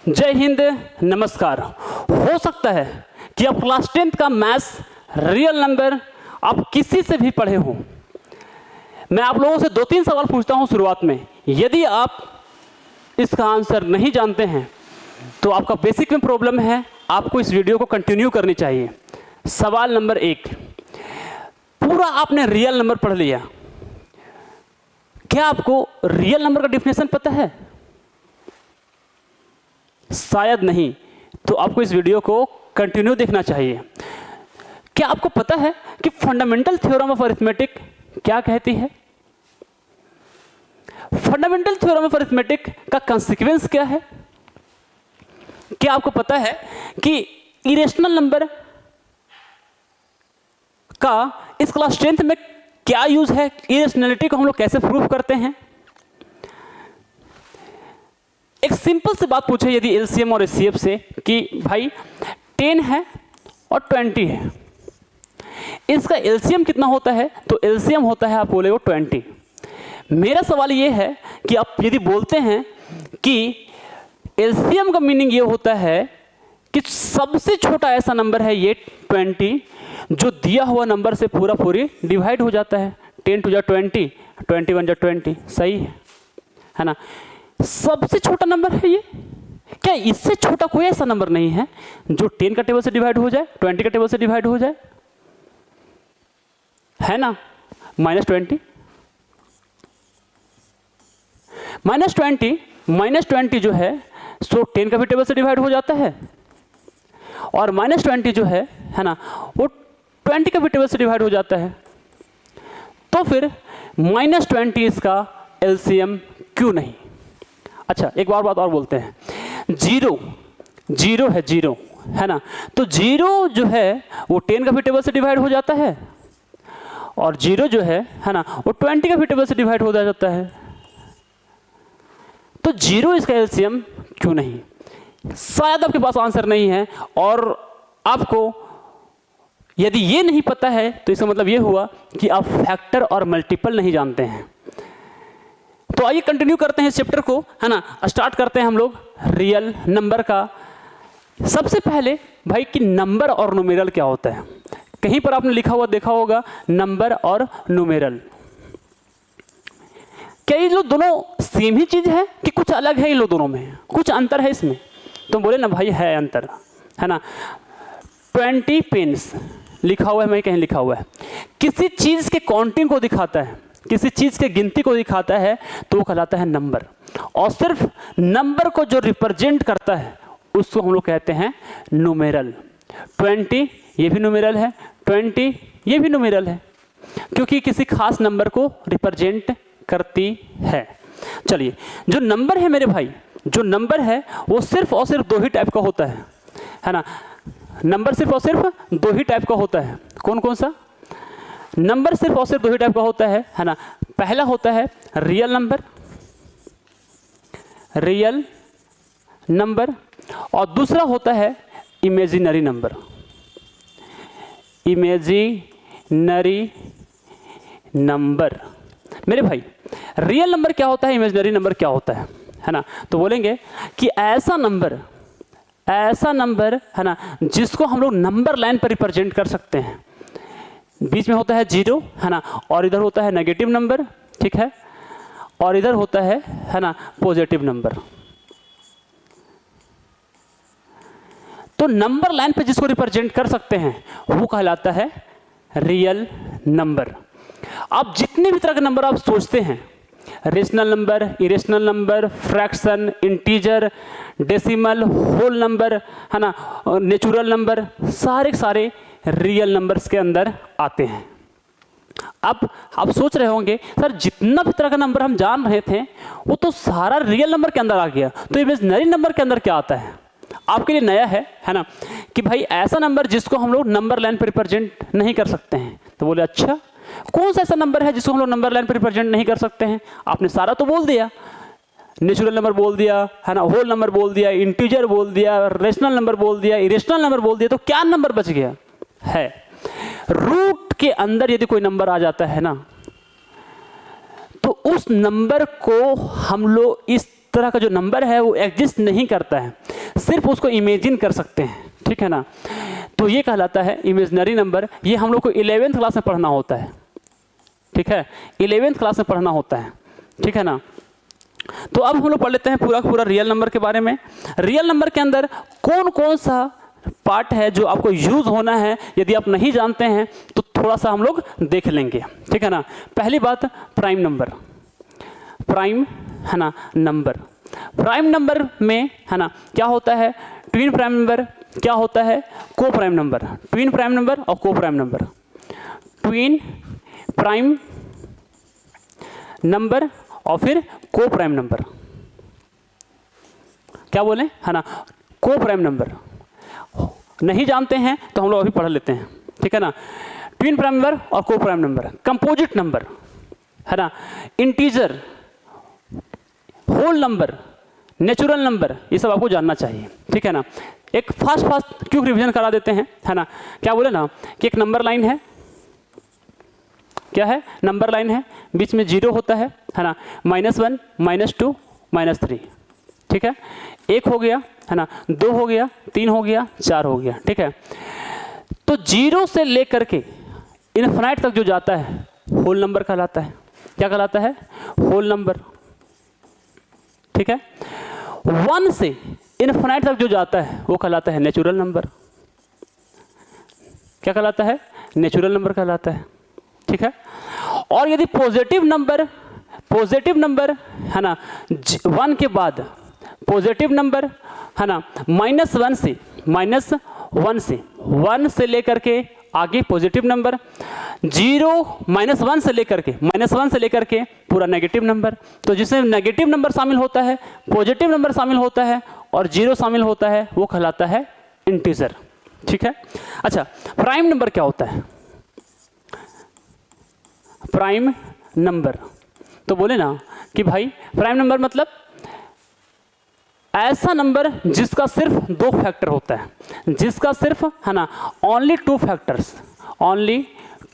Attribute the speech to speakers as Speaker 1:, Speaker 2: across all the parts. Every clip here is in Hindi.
Speaker 1: जय हिंद, नमस्कार। हो सकता है कि आप क्लास 10th का मैथ्स रियल नंबर आप किसी से भी पढ़े हो। मैं आप लोगों से 2-3 सवाल पूछता हूं शुरुआत में। यदि आप इसका आंसर नहीं जानते हैं तो आपका बेसिक में प्रॉब्लम है, आपको इस वीडियो को कंटिन्यू करनी चाहिए। सवाल नंबर 1, पूरा आपने रियल नंबर पढ़ लिया, क्या आपको रियल नंबर का डिफिनेशन पता है? शायद नहीं, तो आपको इस वीडियो को कंटिन्यू देखना चाहिए। क्या आपको पता है कि फंडामेंटल थ्योरम ऑफ अरिथमेटिक क्या कहती है? फंडामेंटल थ्योरम ऑफ अरिथमेटिक का कंसीक्वेंस क्या है? क्या आपको पता है कि इरेशनल नंबर का इस क्लास 10th में क्या यूज है? इरेशनलिटी को हम लोग कैसे प्रूव करते हैं? एक सिंपल सी बात पूछे यदि एलसीएम और एचसीएफ से कि भाई 10 है और 20 है, इसका एलसीएम कितना होता है? तो एलसीएम होता है, आप बोले वो 20। मेरा सवाल ये है कि आप यदि बोलते हैं कि एलसीएम का मीनिंग ये होता है कि सबसे छोटा ऐसा नंबर है ये 20 जो दिया हुआ नंबर से पूरा पूरी डिवाइड हो जाता है। 10 टू जा 20, 21 जा 20, सही है ना? सबसे छोटा नंबर है ये। क्या इससे छोटा कोई ऐसा नंबर नहीं है जो 10 का टेबल से डिवाइड हो जाए, 20 का टेबल से डिवाइड हो जाए? है ना? -20, -20 जो है सो 10 का भी टेबल से डिवाइड हो जाता है, और -20 जो है ना, वो 20 का भी टेबल से डिवाइड हो जाता है। तो फिर -20 इसका एलसीएम क्यों नहीं? अच्छा, एक बार बात और बोलते हैं। जीरो है ना, तो जीरो जो है वो 10 का भी टेबल से डिवाइड हो जाता है, और जीरो जो है ना, वो 20 का भी टेबल से डिवाइड हो जाता है। तो जीरो इसका एलसीएम क्यों नहीं? शायद आपके पास आंसर नहीं है, और आपको यदि ये नहीं पता है तो इसका मतलब ये हुआ कि आप फैक्टर और मल्टीपल नहीं जानते हैं। तो आइए कंटिन्यू करते हैं इस चैप्टर को, है ना। स्टार्ट करते हैं हम लोग रियल नंबर का। सबसे पहले भाई कि नंबर और न्यूमेरल क्या होता है? कहीं पर आपने लिखा हुआ देखा होगा नंबर और न्यूमेरल। क्या ये लोग दोनों सेम ही चीज है कि कुछ अलग है? इन लोग दोनों में कुछ अंतर है इसमें? तो बोले ना भाई है अंतर, है ना। 20 पेन्स लिखा हुआ है, मैं कहीं लिखा हुआ है, किसी चीज के काउंटिंग को दिखाता है, किसी चीज के गिनती को दिखाता है, तो वो कहलाता है नंबर। और सिर्फ नंबर को जो रिप्रेजेंट करता है उसको हम लोग कहते हैं न्यूमेरल। 20 ये भी न्यूमेरल है, 20 ये भी न्यूमेरल है, क्योंकि किसी खास नंबर को रिप्रेजेंट करती है। चलिए, जो नंबर है मेरे भाई, जो नंबर है वो सिर्फ और सिर्फ 2 ही टाइप का होता है ना। नंबर सिर्फ और सिर्फ 2 ही टाइप का होता है। कौन कौन सा? नंबर सिर्फ और सिर्फ 2 ही टाइप का होता है ना। पहला होता है रियल नंबर, और दूसरा होता है इमेजिनरी नंबर। मेरे भाई, रियल नंबर क्या होता है, इमेजिनरी नंबर क्या होता है ना। तो बोलेंगे कि ऐसा नंबर है ना जिसको हम लोग नंबर लाइन पर रिप्रेजेंट कर सकते हैं। बीच में होता है 0, है ना, और इधर होता है नेगेटिव नंबर, ठीक है, और इधर होता है ना पॉजिटिव नंबर। तो नंबर लाइन पे जिसको रिप्रेजेंट कर सकते हैं वो कहलाता है रियल नंबर। आप जितने भी तरह के नंबर आप सोचते हैं, rational number, irrational number, fraction, integer, decimal, whole number, है ना, नेचुरल नंबर, सारे रियल नंबर्स के अंदर आते हैं। अब आप सोच रहे होंगे सर जितना भी तरह का नंबर हम जान रहे थे वो तो सारा रियल नंबर के अंदर आ गया, तो इमेजिनरी नंबर के अंदर क्या आता है? आपके लिए नया है ना, कि भाई ऐसा नंबर जिसको हम लोग नंबर लाइन पर रिप्रेजेंट नहीं कर सकते हैं। तो बोले अच्छा, कौन सा ऐसा नंबर है जिसको हम लोग नंबर लाइन पर रिप्रेजेंट नहीं कर सकते हैं? आपने सारा तो बोल दिया, नेचुरल नंबर बोल दिया, है ना, होल नंबर बोल दिया, इंटीजर बोल दिया, रेशनल नंबर बोल दिया, इरेशनल नंबर बोल दिया, तो क्या नंबर बच गया? है रूट के अंदर यदि कोई नंबर आ जाता है ना, तो उस नंबर को हम लोग इस तरह का जो नंबर है वो एग्जिस्ट नहीं करता है, सिर्फ उसको इमेजिन कर सकते हैं, ठीक है ना। तो ये कहलाता है इमेजिनरी नंबर। ये हम लोग को 11th क्लास में पढ़ना होता है, ठीक है, 11th क्लास में पढ़ना होता है, ठीक है ना। तो अब हम लोग पढ़ लेते हैं पूरा पूरा रियल नंबर के बारे में। रियल नंबर के अंदर कौन कौन सा पार्ट है जो आपको यूज होना है, यदि आप नहीं जानते हैं तो थोड़ा सा हम लोग देख लेंगे, ठीक है ना। पहली बात, प्राइम नंबर। प्राइम है ना नंबर, प्राइम नंबर में है ना क्या होता है, ट्विन प्राइम नंबर, क्या होता है, को prime number. Twin prime number और को prime number, twin prime number और फिर को प्राइम नंबर, क्या बोले है ना, को प्राइम नंबर। नहीं जानते हैं तो हम लोग अभी पढ़ लेते हैं, ठीक है ना। ट्विन प्राइम नंबर और को प्राइम नंबर, कंपोजिट नंबर है ना, integer, whole number, natural number, ये सब आपको जानना चाहिए, ठीक है ना। एक फास्ट क्विक रिवीजन करा देते हैं, है ना। क्या बोले ना कि एक नंबर लाइन है, क्या है, नंबर लाइन है, बीच में जीरो होता है ना, -1, -2, -3, ठीक है। एक हो गया है ना, 2 हो गया, 3 हो गया, 4 हो गया, ठीक है। तो जीरो से लेकर के इनफिनाइट तक जो जाता है होल नंबर कहलाता है। क्या कहलाता है, होल नंबर, ठीक है। 1 से इनफिनाइट तक जो जाता है वो कहलाता है नेचुरल नंबर। क्या कहलाता है, नेचुरल नंबर कहलाता है, ठीक है। और यदि पॉजिटिव नंबर है ना, 1 के बाद पॉजिटिव नंबर है ना, -1 से लेकर के आगे पॉजिटिव नंबर, 1 से लेकर के पूरा नेगेटिव नंबर। तो जिसमें नेगेटिव नंबर शामिल होता है, पॉजिटिव नंबर शामिल होता है और 0 शामिल होता है, वो कहलाता है इंटीजर, ठीक है। अच्छा, प्राइम नंबर क्या होता है, प्राइम नंबर। तो बोले ना कि भाई प्राइम नंबर मतलब ऐसा नंबर जिसका सिर्फ 2 फैक्टर होता है, जिसका सिर्फ है ना ओनली 2 फैक्टर्स, ओनली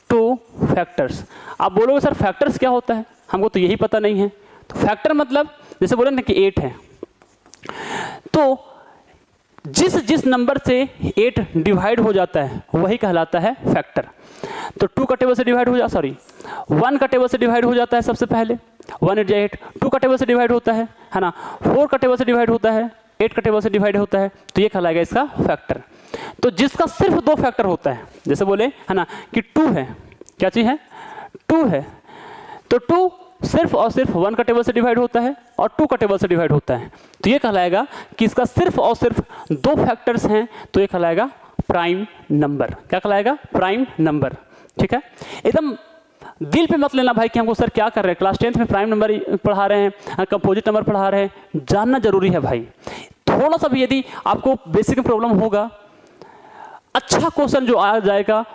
Speaker 1: 2 फैक्टर्स। आप बोलोगे सर फैक्टर्स क्या होता है, हमको तो यही पता नहीं है। तो फैक्टर मतलब जैसे बोले ना कि 8 है, तो जिस नंबर से 8 डिवाइड हो जाता है वही कहलाता है फैक्टर। तो 2 का टेबल से डिवाइड हो जाता, 1 का टेबल से डिवाइड हो जाता है सबसे पहले, 1 8 8, 2 का टेबल से डिवाइड होता है ना, 4 का टेबल से डिवाइड होता है, 8 का टेबल से डिवाइड होता है, तो ये कहलाएगा इसका फैक्टर। तो जिसका सिर्फ 2 फैक्टर होता है, जैसे बोले है ना कि 2 है, क्या चीज़ है, 2 है, तो 2 सिर्फ और सिर्फ 1 का टेबल से डिवाइड होता है और 2 का टेबल से डिवाइड होता है, तो ये कहलाएगा कि इसका सिर्फ और सिर्फ 2 फैक्टर्स हैं, तो ये कहलाएगा प्राइम नंबर। क्या कहलाएगा, प्राइम नंबर, ठीक है। एकदम दिल पे मत लेना भाई कि हमको सर क्या कर रहे हैं, क्लास 10th में प्राइम नंबर पढ़ा रहे हैं, कंपोजिट नंबर पढ़ा रहे हैं, जानना जरूरी है भाई। थोड़ा सा भी यदि आपको बेसिक प्रॉब्लम होगा, अच्छा क्वेश्चन जो आ जाएगा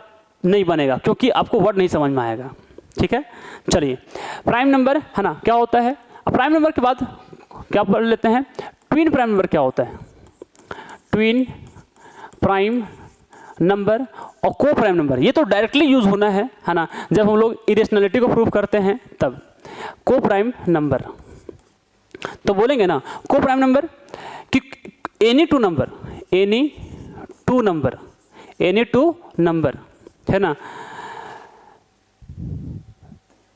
Speaker 1: नहीं बनेगा, क्योंकि आपको वर्ड नहीं समझ में आएगा, ठीक है। चलिए, प्राइम नंबर है ना क्या होता है। अब प्राइम नंबर के बाद क्या पढ़ लेते हैं, ट्विन प्राइम नंबर क्या होता है। ट्विन प्राइम नंबर और को प्राइम नंबर, ये तो डायरेक्टली यूज होना है ना, जब हम लोग इरेशनलिटी को प्रूव करते हैं तब। को प्राइम नंबर तो बोलेंगे ना, को प्राइम नंबर कि एनी टू नंबर है ना,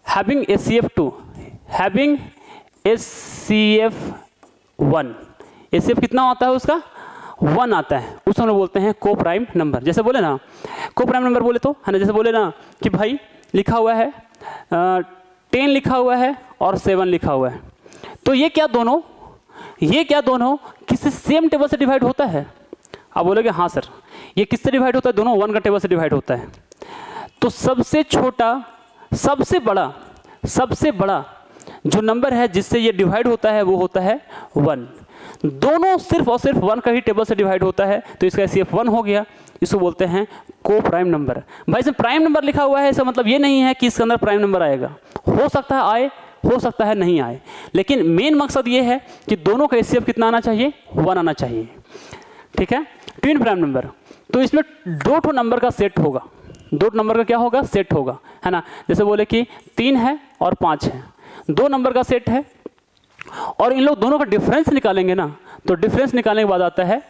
Speaker 1: having ACF2, having ACF1, ACF कितना आता है उसका, 1 आता है, उसको हम लोग बोलते हैं को प्राइम नंबर। जैसे बोले ना को प्राइम नंबर बोले तो है ना, जैसे बोले ना कि भाई लिखा हुआ है 10 लिखा हुआ है और 7 लिखा हुआ है, तो ये क्या दोनों किसी सेम टेबल से डिवाइड होता है। आप बोलोगे हाँ सर, ये किससे डिवाइड होता है, दोनों 1 का टेबल से डिवाइड होता है। तो सबसे छोटा सबसे बड़ा जो नंबर है जिससे ये डिवाइड होता है वो होता है 1। दोनों सिर्फ और सिर्फ 1 का ही टेबल से डिवाइड होता है, तो इसका CF1 हो गया, इसको बोलते हैं को प्राइम नंबर। भाई इसमें प्राइम नंबर लिखा हुआ है, इसका मतलब ये नहीं है कि इसके अंदर प्राइम नंबर आएगा, हो सकता है आए, हो सकता है नहीं आए, लेकिन मेन मकसद ये है कि दोनों का ACF कितना आना चाहिए, 1 आना चाहिए, ठीक है। ट्विन प्राइम नंबर, तो इसमें 2 नंबर का सेट होगा, 2 नंबर का क्या होगा, सेट होगा, है ना। जैसे बोले कि 3 है और 5 है, 2 नंबर का सेट है और इन लोग दोनों का डिफरेंस निकालेंगे ना, तो डिफरेंस निकालने के बाद आता है,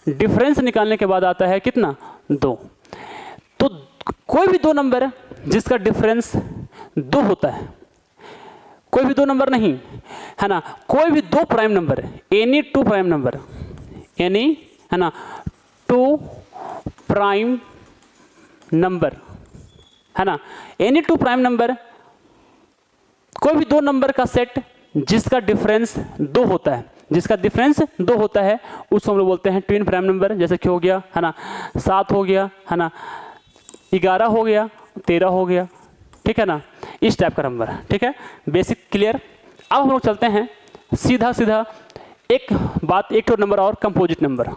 Speaker 1: डिफरेंस निकालने के बाद आता है कितना, 2। तो कोई भी दो नंबर है जिसका डिफरेंस 2 होता है, कोई भी दो नंबर नहीं है ना, कोई भी दो प्राइम नंबर है, एनी 2 प्राइम नंबर, एनी है ना 2 प्राइम नंबर है ना, एनी 2 प्राइम नंबर, कोई भी दो नंबर का सेट जिसका डिफरेंस 2 होता है, जिसका डिफरेंस 2 होता है उसको हम लोग बोलते हैं ट्विन प्राइम नंबर। जैसे कि हो गया है ना 7 हो गया है ना, 11 हो गया, 13 हो गया, ठीक है ना, इस टाइप का नंबर, ठीक है, बेसिक क्लियर। अब हम लोग चलते हैं सीधा सीधा एक बात, एक तो नंबर और, कंपोजिट नंबर,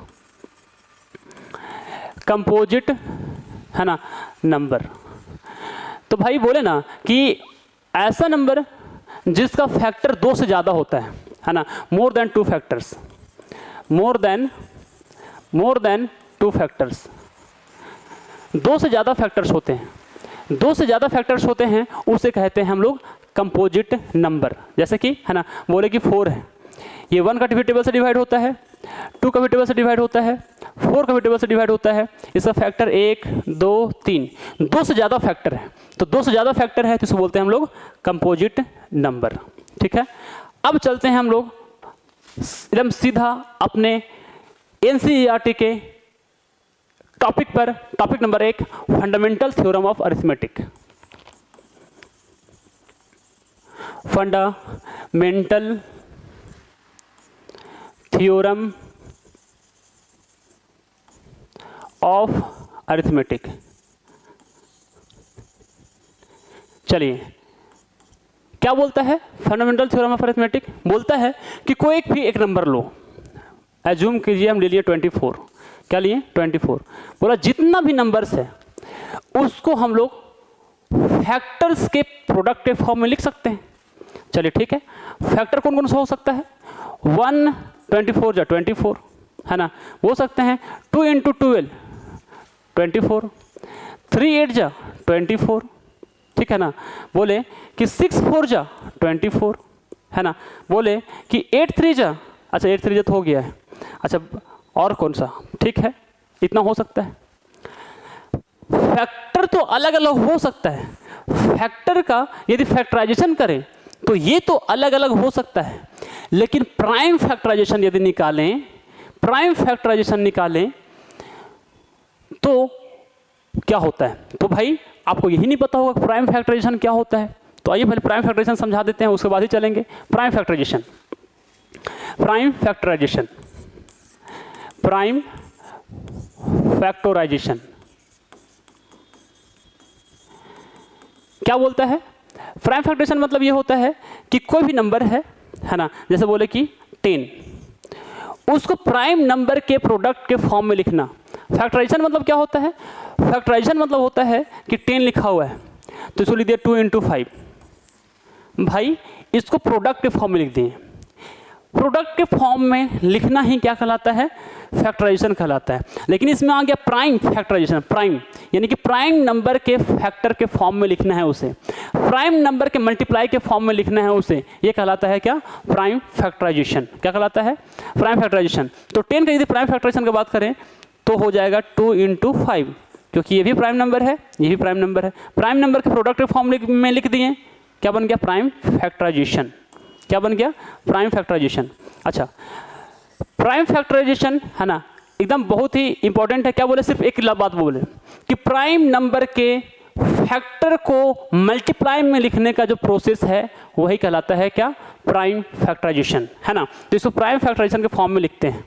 Speaker 1: कंपोजिट है ना नंबर। तो भाई बोले ना कि ऐसा नंबर जिसका फैक्टर 2 से ज़्यादा होता है ना, more than 2 factors, more than 2 factors, 2 से ज़्यादा फैक्टर्स होते हैं, 2 से ज़्यादा फैक्टर्स होते हैं उसे कहते हैं हम लोग कंपोजिट नंबर। जैसे कि है ना बोले कि 4 है, ये 1 का टेबल से डिवाइड होता है, 2 का टेबल से डिवाइड होता है, 4 का टेबल से डिवाइड होता है, इसका फैक्टर 1 2 3, 2 से ज़्यादा फैक्टर है, तो 2 से ज़्यादा फैक्टर है तो इसे बोलते हैं हम लोग कंपोजिट नंबर, ठीक है। अब चलते हैं हम लोग एकदम सीधा अपने एनसीईआरटी के टॉपिक पर, topic number 1, fundamental theorem of arithmetic, fundamental theorem of arithmetic. चलिए क्या बोलता है फंडामेंटल थ्योरम ऑफ अरिथमेटिक, बोलता है कि कोई भी एक नंबर लो, एज्यूम कीजिए हम ले लिए 24, क्या लिए 24, बोला जितना भी नंबर्स है उसको हम लोग फैक्टर्स के प्रोडक्ट के फॉर्म में लिख सकते हैं। चलिए ठीक है, फैक्टर कौन कौन सा हो सकता है, 1 24 जा 24 है ना, हो सकते हैं 2 × 12 24, 3 8 जा 24, ठीक है ना, बोले कि 6 4 जा 24 है ना, बोले कि 8 3 जा, अच्छा 8 3 जा तो हो गया है, अच्छा और कौन सा, ठीक है इतना हो सकता है। फैक्टर तो अलग अलग हो सकता है, फैक्टर का यदि फैक्टराइजेशन करें तो ये तो अलग अलग हो सकता है, लेकिन प्राइम फैक्टराइजेशन यदि निकालें, प्राइम फैक्टराइजेशन निकालें तो क्या होता है। तो भाई आपको यही नहीं पता होगा प्राइम फैक्टराइजेशन क्या होता है, तो आइए पहले प्राइम फैक्टराइजेशन समझा देते हैं, उसके बाद ही चलेंगे। Prime factorisation, prime factorisation, prime factorisation क्या बोलता है। प्राइम फैक्टराइजेशन मतलब ये होता है कि कोई भी नंबर है ना, जैसे बोले कि 10, उसको प्राइम नंबर के प्रोडक्ट के फॉर्म में लिखना। फैक्टराइजेशन मतलब क्या होता है, फैक्टराइजेशन मतलब होता है कि 10 लिखा हुआ है तो इसको लिख दिया 2 × 5, भाई इसको प्रोडक्ट के फॉर्म में लिख दिए। प्रोडक्ट के फॉर्म में लिखना ही क्या कहलाता है, फैक्टराइजेशन कहलाता है। लेकिन इसमें आ गया प्राइम फैक्टराइजेशन, प्राइम यानी कि प्राइम नंबर के फैक्टर के फॉर्म में लिखना है उसे, प्राइम नंबर के मल्टीप्लाई के फॉर्म में लिखना है उसे, ये कहलाता है क्या, प्राइम फैक्टराइजेशन। क्या कहलाता है, प्राइम फैक्टराइजेशन। तो 10 का यदि प्राइम फैक्टराइजेशन की बात करें तो हो जाएगा 2 × 5, क्योंकि ये भी प्राइम नंबर है, ये भी प्राइम नंबर है, प्राइम नंबर के प्रोडक्ट के फॉर्म में लिख दिए, क्या बन गया, प्राइम फैक्टराइजेशन। क्या बन गया, प्राइम फैक्टराइजेशन। अच्छा प्राइम फैक्टराइजेशन है ना एकदम बहुत ही इंपॉर्टेंट है। क्या बोले, सिर्फ एक बात बोले कि प्राइम नंबर के फैक्टर को मल्टीप्लाई में लिखने का जो प्रोसेस है वही कहलाता है क्या, प्राइम फैक्टराइजेशन, है ना। तो इसको प्राइम फैक्टराइजेशन के फॉर्म में लिखते हैं।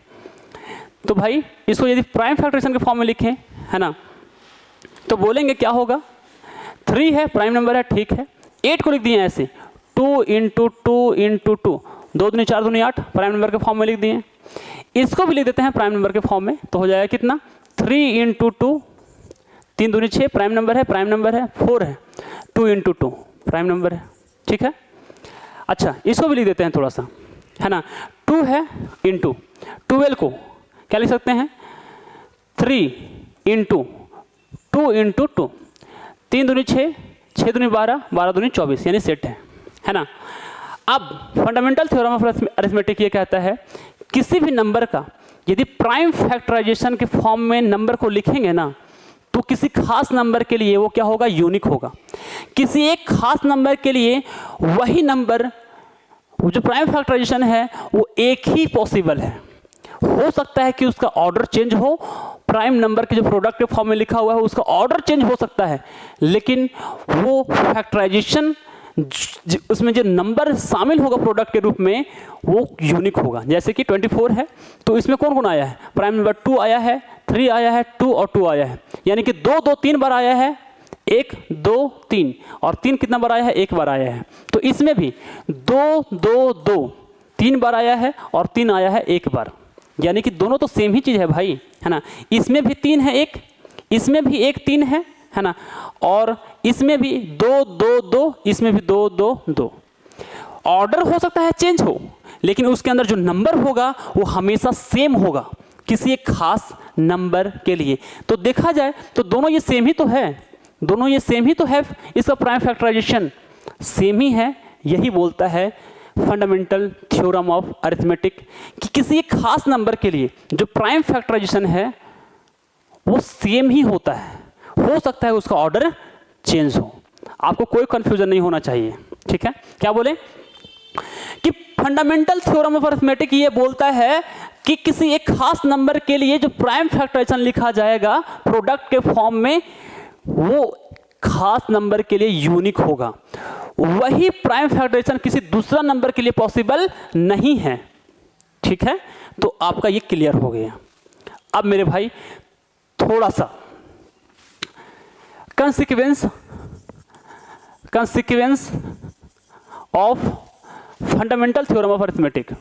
Speaker 1: तो भाई इसको यदि प्राइम फैक्टराइजेशन के फॉर्म में लिखें है ना, तो बोलेंगे क्या होगा, 3 है प्राइम नंबर है, ठीक है, 8 को लिख दिए ऐसे 2 × 2 × 2, 2 दूनी 4 दूनी 8, प्राइम नंबर के फॉर्म में लिख दिए। इसको भी लिख देते हैं प्राइम नंबर के फॉर्म में, तो हो जाएगा कितना, 3 × 2, 3 दूनी 6, प्राइम नंबर है, प्राइम नंबर है, 4 है, 2 × 2 प्राइम नंबर है, ठीक है। अच्छा इसको भी लिख देते हैं थोड़ा सा, है ना, 2 है × 12 को क्या लिख सकते हैं, 3 × 2 × 2, 3 दूनी 6, 6 दूनी 12, 12 दूनी 24, यानी सेट है ना। अब फंडामेंटल थ्योरम ऑफ अरिथमेटिक ये कहता है किसी भी नंबर का यदि प्राइम फैक्टराइजेशन के फॉर्म में नंबर को लिखेंगे ना तो किसी खास नंबर के लिए वो क्या होगा, यूनिक होगा। किसी एक खास नंबर के लिए वही नंबर वो जो प्राइम फैक्टराइजेशन है वो एक ही पॉसिबल है। हो सकता है कि उसका ऑर्डर चेंज हो, प्राइम नंबर के जो प्रोडक्ट के फॉर्म में लिखा हुआ है उसका ऑर्डर चेंज हो सकता है, लेकिन वो फैक्टराइजेशन उसमें जो नंबर शामिल होगा प्रोडक्ट के रूप में वो यूनिक होगा। जैसे कि 24 है तो इसमें कौन कौन आया है, प्राइम नंबर 2 आया है, 3 आया है, 2 और 2 आया है, यानी कि 2 2 3 बार आया है, 1 2 3 और 3 कितना बार आया है, 1 बार आया है। तो इसमें भी 2 2 2 3 बार आया है और 3 आया है 1 बार, यानी कि दोनों तो सेम ही चीज़ है भाई, है ना। इसमें भी 3 है 1, इसमें भी 1 3 है ना, और इसमें भी 2 2 2, इसमें भी 2 2 2। ऑर्डर हो सकता है चेंज हो, लेकिन उसके अंदर जो नंबर होगा वो हमेशा सेम होगा किसी एक खास नंबर के लिए। तो देखा जाए तो दोनों ये सेम ही तो है, दोनों ये सेम ही तो है, इसका प्राइम फैक्टराइजेशन सेम ही है। यही बोलता है फंडामेंटल थ्योरम ऑफ अरिथमेटिक कि किसी एक खास नंबर के लिए जो प्राइम फैक्टराइजेशन है वो सेम ही होता है, हो सकता है उसका ऑर्डर चेंज हो। आपको कोई कंफ्यूजन नहीं होना चाहिए, ठीक है। क्या बोले कि फंडामेंटल थ्योरम ऑफ अरिथमेटिक ये बोलता है कि किसी एक खास नंबर के लिए जो प्राइम फैक्टराइजेशन लिखा जाएगा प्रोडक्ट के फॉर्म में वो खास नंबर के लिए यूनिक होगा। वही प्राइम फैक्टराइजेशन किसी दूसरा नंबर के लिए पॉसिबल नहीं है, ठीक है। तो आपका ये क्लियर हो गया। अब मेरे भाई थोड़ा सा consequence of fundamental theorem of arithmetic.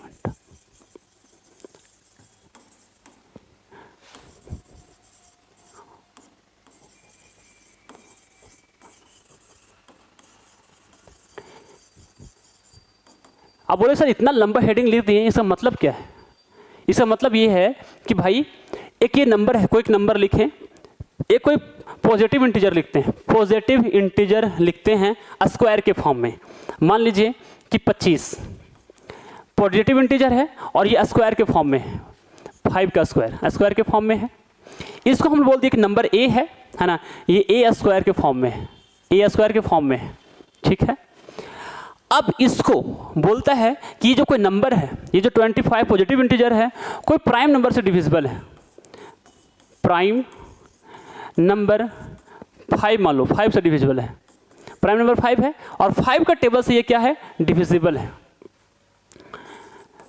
Speaker 1: अब बोले सर इतना लंबा हेडिंग लिख दिए, इसका मतलब क्या है? इसका मतलब ये है कि भाई एक ये नंबर है, कोई एक नंबर लिखें, एक कोई पॉजिटिव इंटीजर लिखते हैं, पॉजिटिव इंटीजर लिखते हैं स्क्वायर के फॉर्म में। मान लीजिए कि 25 पॉजिटिव इंटीजर है और ये स्क्वायर के फॉर्म में है, 5 का स्क्वायर के फॉर्म में है। इसको हम बोल दिए कि नंबर ए है ना, ये ए स्क्वायर के फॉर्म में है, ए स्क्वायर के फॉर्म में है, ठीक है। अब इसको बोलता है कि ये जो कोई नंबर है, ये जो 25 पॉजिटिव इंटीजर है, कोई प्राइम नंबर से डिविजिबल है। प्राइम नंबर 5 मान लो 5 से डिविजिबल है, प्राइम नंबर 5 है और 5 का टेबल से ये क्या है, डिविजिबल है,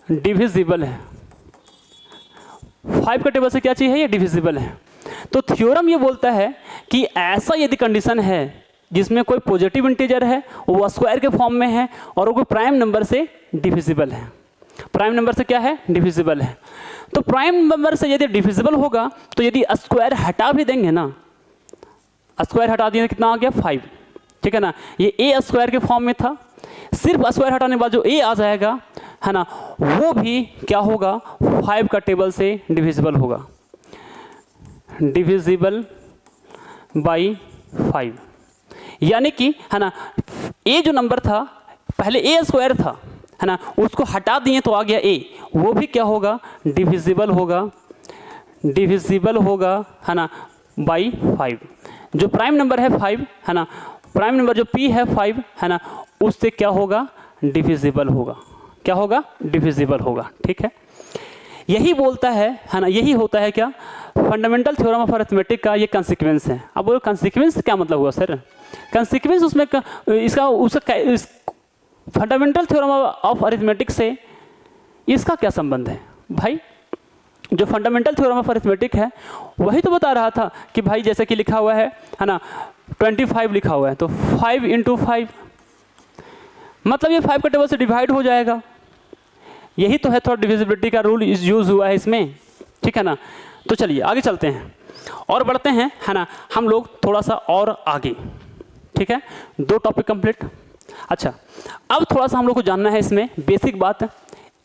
Speaker 1: डिविजिबल है। 5 का टेबल से क्या चीज़ है, ये डिविजिबल है। तो थ्योरम ये बोलता है कि ऐसा यदि कंडीशन है जिसमें कोई पॉजिटिव इंटीजर है वो स्क्वायर के फॉर्म में है और वो कोई प्राइम नंबर से डिविजिबल है, प्राइम नंबर से क्या है, डिविजिबल है। तो प्राइम नंबर से यदि डिविजिबल होगा तो यदि स्क्वायर हटा भी देंगे ना, स्क्वायर हटा दिए कितना आ गया, 5, ठीक है ना। ये ए स्क्वायर के फॉर्म में था, सिर्फ स्क्वायर हटाने के बाद जो ए आ जाएगा है ना, वो भी क्या होगा, 5 का टेबल से डिविजिबल होगा, डिविजिबल बाई 5। यानी कि है ना, ए जो नंबर था पहले ए स्क्वायर था है ना, उसको हटा दिए तो आ गया ए, वो भी क्या होगा, डिविजिबल होगा, डिविजिबल होगा है ना बाई 5। जो प्राइम नंबर है 5 है ना, प्राइम नंबर जो पी है 5 है ना, उससे क्या होगा, डिविजिबल होगा, क्या होगा, डिविजिबल होगा, ठीक है। यही बोलता है ना, यही होता है क्या, फंडामेंटल थ्योरम ऑफ अरिथमेटिक का ये कंसीक्वेंस है। अब वो कंसीक्वेंस क्या मतलब हुआ सर, कंसीक्वेंस उसमें उसका फंडामेंटल थ्योरम ऑफ अरिथमेटिक से इसका क्या संबंध है भाई। जो फंडामेंटल थ्योरम ऑफ अरिथमेटिक है वही तो बता रहा था कि भाई जैसे कि लिखा हुआ है ना, 25 लिखा हुआ है तो 5 × 5 मतलब ये 5 का टेबल से डिवाइड हो जाएगा। यही तो है, थोड़ा डिविजिबिलिटी का रूल यूज़ हुआ है इसमें, ठीक है ना। तो चलिए आगे चलते हैं और बढ़ते हैं है ना, हम लोग थोड़ा सा और आगे, ठीक है। 2 टॉपिक कंप्लीट। अच्छा, अब थोड़ा सा हम लोग को जानना है इसमें बेसिक बात,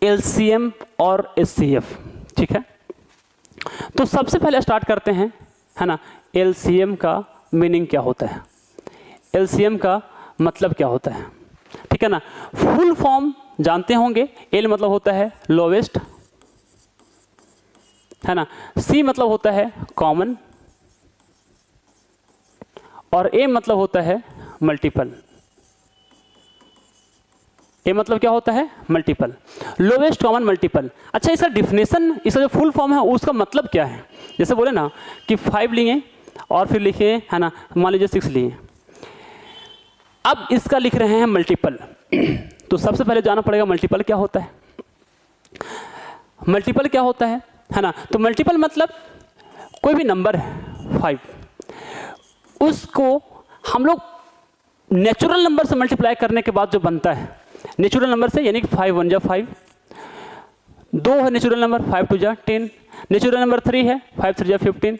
Speaker 1: एलसीएम और एचसीएफ, ठीक है। तो सबसे पहले स्टार्ट करते हैं है ना, एलसीएम का मीनिंग क्या होता है, एलसीएम का मतलब क्या होता है, ठीक है ना। फुल फॉर्म जानते होंगे, एल मतलब होता है लोवेस्ट, है ना, सी मतलब होता है कॉमन, और ए मतलब होता है मल्टीपल। ए मतलब क्या होता है? Multiple, lowest common multiple. अच्छा, इसका डिफिनेशन, इसका जो फुल फॉर्म है उसका मतलब क्या है? जैसे बोले ना कि 5 लिए और फिर लिखे, है ना, मान लीजिए 6 लिए, अब इसका लिख रहे हैं मल्टीपल। तो सबसे पहले जाना पड़ेगा मल्टीपल क्या होता है। मल्टीपल क्या होता है ना, तो मल्टीपल मतलब कोई भी नंबर है 5, उसको हम लोग नेचुरल नंबर से मल्टीप्लाई करने के बाद जो बनता है, नेचुरल नंबर से, यानी कि 5 1 जा 5, 2 है नेचुरल नंबर, 5 2 जा 10, नेचुरल नंबर 3 है, 5 3 जा 15,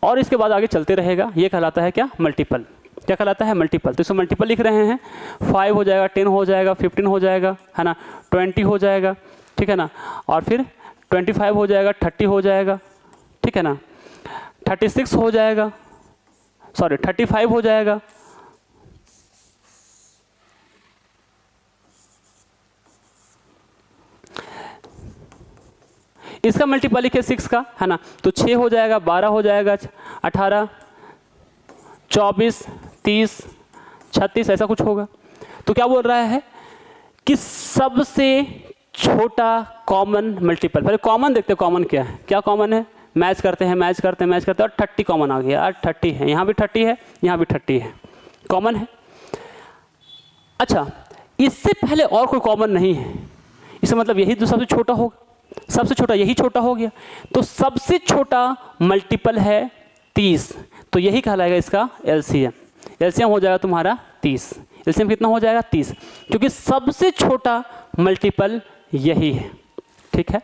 Speaker 1: और इसके बाद आगे चलते रहेगा। ये कहलाता है क्या? मल्टीपल। क्या कहलाता है? मल्टीपल। तो इसमें मल्टीपल लिख रहे हैं, 5 हो जाएगा, 10 हो जाएगा, 15 हो जाएगा, है ना, 20 हो जाएगा, ठीक है ना, और फिर 25 हो जाएगा, 30 हो जाएगा, ठीक है ना, 36 हो जाएगा, सॉरी 35 हो जाएगा, इसका मल्टीपल लिखे 6 का, है ना, तो 6 हो जाएगा, 12 हो जाएगा, 18, 24, 30, 36, ऐसा कुछ होगा। तो क्या बोल रहा है कि सबसे छोटा कॉमन मल्टीपल, पहले कॉमन देखते हैं, कॉमन क्या है, क्या कॉमन है, मैच करते हैं, मैच करते हैं, मैच करते हैं, और 30 कॉमन आ गया, 30 है, यहाँ भी 30 है, यहाँ भी 30 है, कॉमन है। अच्छा, इससे पहले और कोई कॉमन नहीं है, इसका मतलब यही तो सबसे छोटा होगा, सबसे छोटा यही छोटा हो गया, तो सबसे छोटा मल्टीपल है 30, तो यही कहलाएगा इसका एलसीएम। एलसीएम हो जाएगा तुम्हारा 30। एलसीएम कितना हो जाएगा? 30, क्योंकि सबसे छोटा मल्टीपल यही है, ठीक है।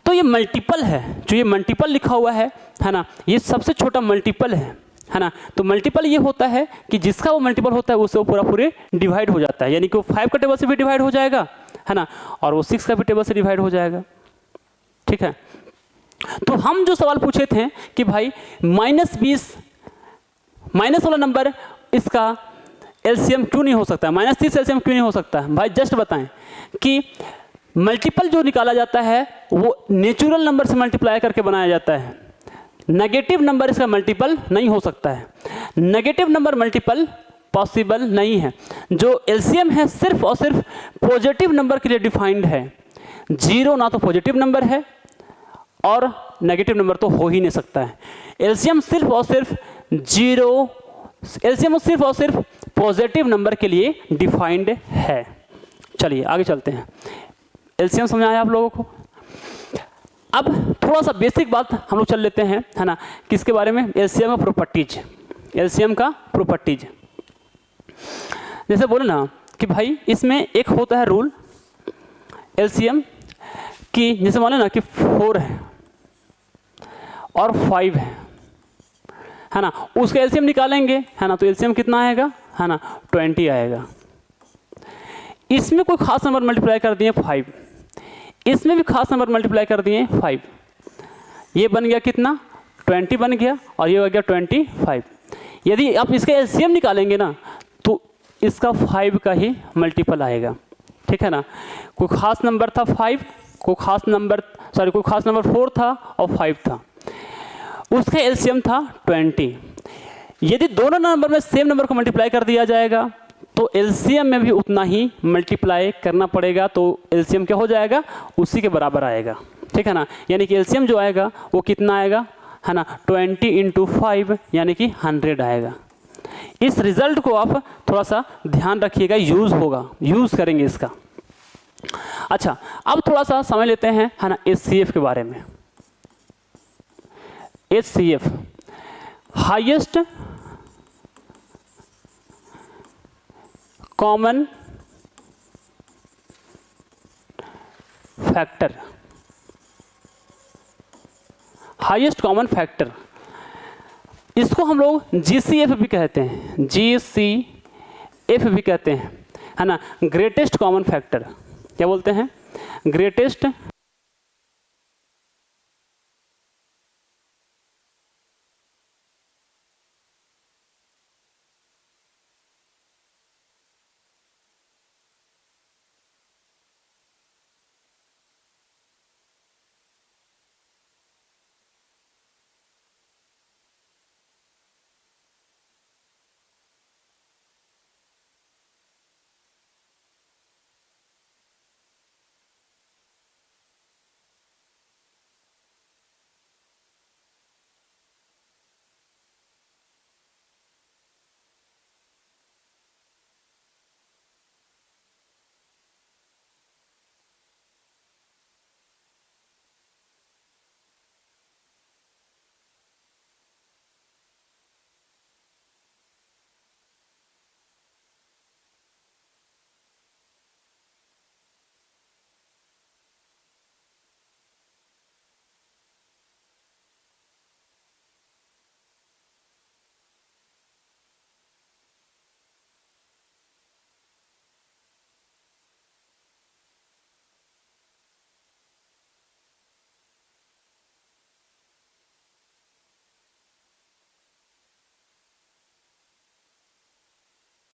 Speaker 1: तो ये मल्टीपल है, जो ये मल्टीपल लिखा हुआ है ना, ये सबसे छोटा मल्टीपल है ना। तो मल्टीपल ये होता है कि जिसका वो मल्टीपल होता है उससे वो पूरा पूरे डिवाइड हो जाता है, यानी कि वो 5 का टेबल से भी डिवाइड हो जाएगा, है ना, और वो 6 का भी टेबल से डिवाइड हो जाएगा, ठीक है। तो हम जो सवाल पूछे थे कि भाई -20 माइनस वाला नंबर इसका एलसीएम क्यों नहीं हो सकता, -30 एलसीएम क्यों नहीं हो सकता है? भाई जस्ट बताएं कि मल्टीपल जो निकाला जाता है वो नेचुरल नंबर से मल्टीप्लाई करके बनाया जाता है, नेगेटिव नंबर इसका मल्टीपल नहीं हो सकता है, नेगेटिव नंबर मल्टीपल पॉसिबल नहीं है। जो एलसीएम है सिर्फ और सिर्फ पॉजिटिव नंबर के लिए डिफाइंड है, 0 ना तो पॉजिटिव नंबर है और नेगेटिव नंबर तो हो ही नहीं सकता है। एलसीएम सिर्फ और सिर्फ 0, एलसीएम सिर्फ और सिर्फ पॉजिटिव नंबर के लिए डिफाइंड है। चलिए आगे चलते हैं। एलसीएम समझ आया आप लोगों को? अब थोड़ा सा बेसिक बात हम लोग चल लेते हैं, है ना, किसके बारे में? एलसीएम का प्रॉपर्टीज। एलसीएम का प्रॉपर्टीज, जैसे बोले ना कि भाई इसमें एक होता है रूल एलसीएम कि जैसे मान लो ना कि 4 है और 5 है ना, उसका एलसीएम निकालेंगे, है ना, तो एलसीएम कितना आएगा, है ना, 20 आएगा। इसमें कोई खास नंबर मल्टीप्लाई कर दिए 5, इसमें भी खास नंबर मल्टीप्लाई कर दिए 5, ये बन गया कितना? 20 बन गया, और ये हो गया 25। यदि आप इसका एलसीएम निकालेंगे ना तो इसका 5 का ही मल्टीपल आएगा, ठीक है ना। कोई खास नंबर था 5, कोई खास नंबर 4 था और 5 था, उसका एलसीएम था 20। यदि दोनों नंबर में सेम नंबर को मल्टीप्लाई कर दिया जाएगा तो एलसीएम में भी उतना ही मल्टीप्लाई करना पड़ेगा, तो एलसीएम क्या हो जाएगा? उसी के बराबर आएगा, ठीक है ना। यानी कि एलसीएम जो आएगा वो कितना आएगा, है ना, 20 × 5 यानी कि 100 आएगा। इस रिजल्ट को आप थोड़ा सा ध्यान रखिएगा, यूज होगा, यूज करेंगे इसका। अच्छा, अब थोड़ा सा समझ लेते हैं, है ना, एचसीएफ के बारे में। HCF highest common factor, highest common factor, इसको हम लोग जीसीएफ भी कहते हैं, जीसीएफ भी कहते हैं, है ना, ग्रेटेस्ट कॉमन फैक्टर। क्या बोलते हैं? ग्रेटेस्ट